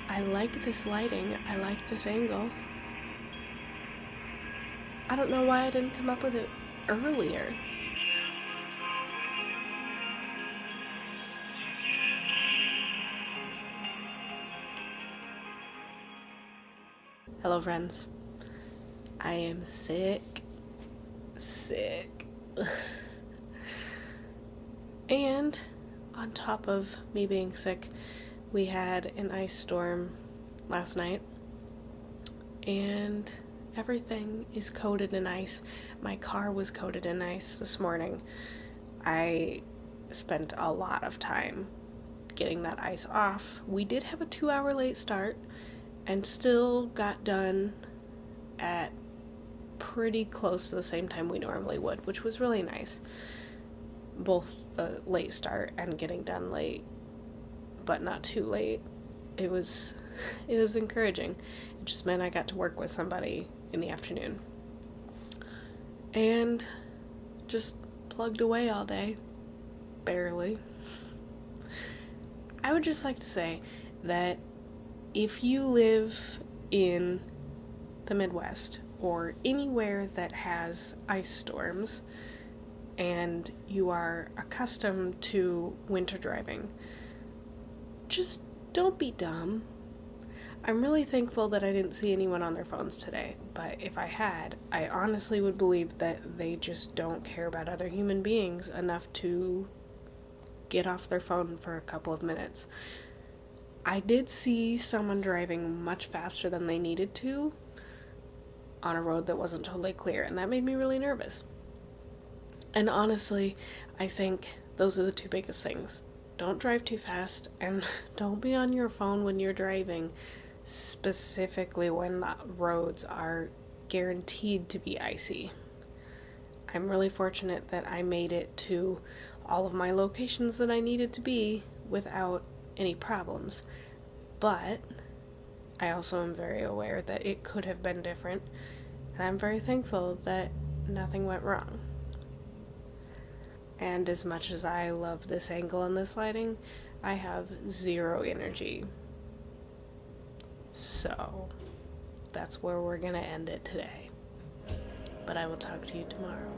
I like this lighting. I like this angle. I don't know why I didn't come up with it earlier. Hello, friends. I am sick. And on top of me being sick, we had an ice storm last night. And everything is coated in ice. My car was coated in ice this morning. I spent a lot of time getting that ice off. We did have a 2-hour late start and still got done at pretty close to the same time we normally would, which was really nice. Both the late start and getting done late, but not too late. It was encouraging. It just meant I got to work with somebody in the afternoon. And just plugged away all day. Barely. I would just like to say that if you live in the Midwest or anywhere that has ice storms and you are accustomed to winter driving, just don't be dumb. I'm really thankful that I didn't see anyone on their phones today, but if I had, I honestly would believe that they just don't care about other human beings enough to get off their phone for a couple of minutes. I did see someone driving much faster than they needed to on a road that wasn't totally clear, and that made me really nervous. And honestly, I think those are the two biggest things. Don't drive too fast, and don't be on your phone when you're driving, specifically when the roads are guaranteed to be icy. I'm really fortunate that I made it to all of my locations that I needed to be without any problems, but I also am very aware that it could have been different, and I'm very thankful that nothing went wrong. And as much as I love this angle and this lighting, I have zero energy. So that's where we're gonna end it today. But I will talk to you tomorrow.